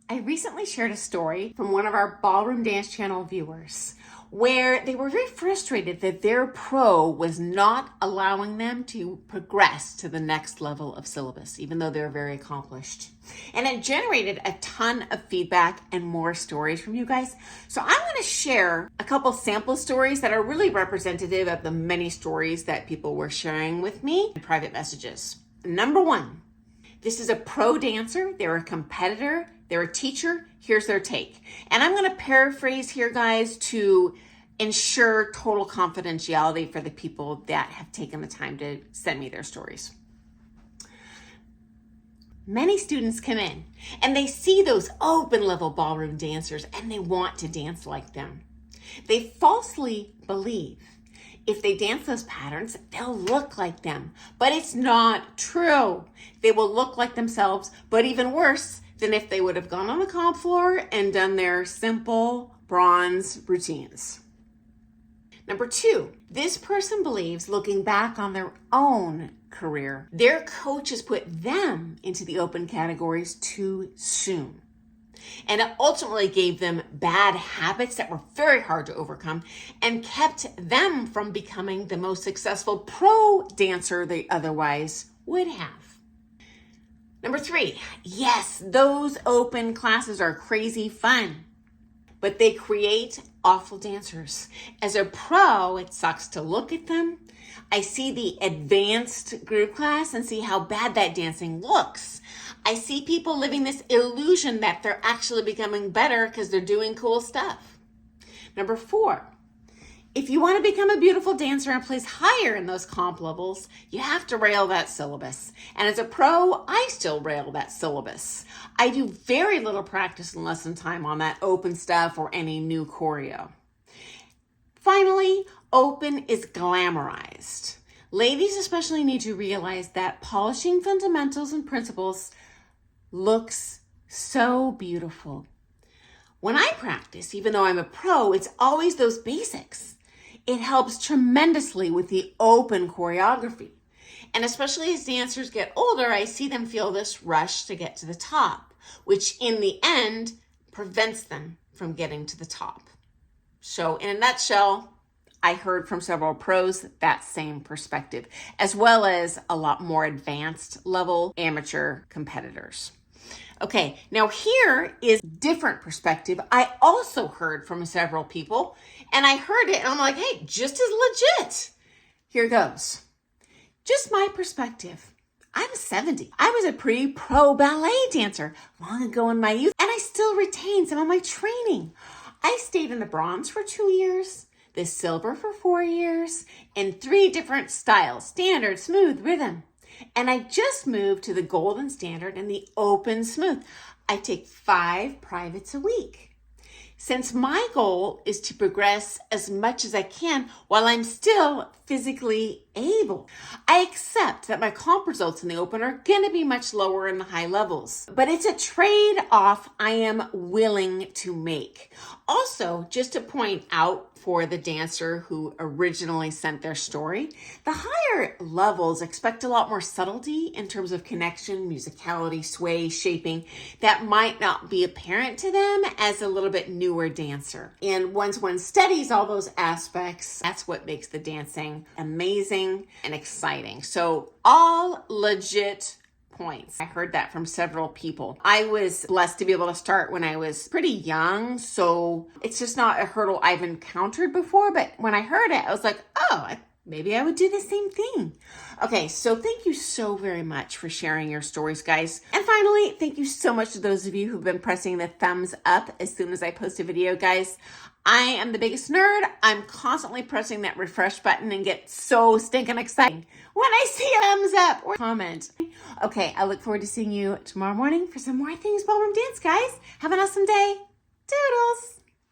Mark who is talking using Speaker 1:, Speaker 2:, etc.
Speaker 1: I recently shared a story from one of our Ballroom Dance Channel viewers where they were very frustrated that their pro was not allowing them to progress to the next level of syllabus, even though they're very accomplished. And it generated a ton of feedback and more stories from you guys. So I'm going to share a couple sample stories that are really representative of the many stories that people were sharing with me in private messages. Number one, this is a pro dancer. They're a competitor. They're a teacher. Here's their take. And I'm going to paraphrase here, guys, to ensure total confidentiality for the people that have taken the time to send me their stories. Many students come in and they see those open level ballroom dancers and they want to dance like them. They falsely believe if they dance those patterns, they'll look like them, but it's not true. They will look like themselves, but even worse than if they would have gone on the comp floor and done their simple bronze routines. Number two, this person believes, looking back on their own career, their coaches put them into the open categories too soon. And it ultimately gave them bad habits that were very hard to overcome and kept them from becoming the most successful pro dancer they otherwise would have. Number three, yes, those open classes are crazy fun, but they create awful dancers. As a pro, it sucks to look at them. I see the advanced group class and see how bad that dancing looks. I see people living this illusion that they're actually becoming better because they're doing cool stuff. Number four, if you want to become a beautiful dancer and place higher in those comp levels, you have to rail that syllabus. And as a pro, I still rail that syllabus. I do very little practice and lesson time on that open stuff or any new choreo. Finally, open is glamorized. Ladies especially need to realize that polishing fundamentals and principles looks so beautiful. When I practice, even though I'm a pro, it's always those basics. It helps tremendously with the open choreography. And especially as dancers get older, I see them feel this rush to get to the top, which in the end prevents them from getting to the top. So in a nutshell, I heard from several pros that same perspective, as well as a lot more advanced level amateur competitors. Okay, now here is different perspective. I also heard from several people, and I heard it, and I'm like, hey, just as legit. Here goes. Just my perspective. I'm 70. I was a pretty pro ballet dancer long ago in my youth, and I still retain some of my training. I stayed in the bronze for 2 years, the silver for 4 years, in 3 different styles, standard, smooth, rhythm. And I just moved to the golden standard and the open smooth. I take 5 privates a week. Since my goal is to progress as much as I can while I'm still physically able, I accept that my comp results in the open are going to be much lower in the high levels. But it's a trade-off I am willing to make. Also, just to point out for the dancer who originally sent their story, the higher levels expect a lot more subtlety in terms of connection, musicality, sway, shaping that might not be apparent to them as a little bit newer dancer. And once one studies all those aspects, that's what makes the dancing amazing and exciting. So all legit points. I heard that from several people. I was blessed to be able to start when I was pretty young, so it's just not a hurdle I've encountered before, but when I heard it, I was like, oh, maybe I would do the same thing. Okay, so thank you so very much for sharing your stories, guys. And finally, thank you so much to those of you who've been pressing the thumbs up as soon as I post a video, guys. I am the biggest nerd. I'm constantly pressing that refresh button and get so stinking excited when I see a thumbs up or comment. Okay, I look forward to seeing you tomorrow morning for some more Things Ballroom Dance, guys. Have an awesome day. Doodles.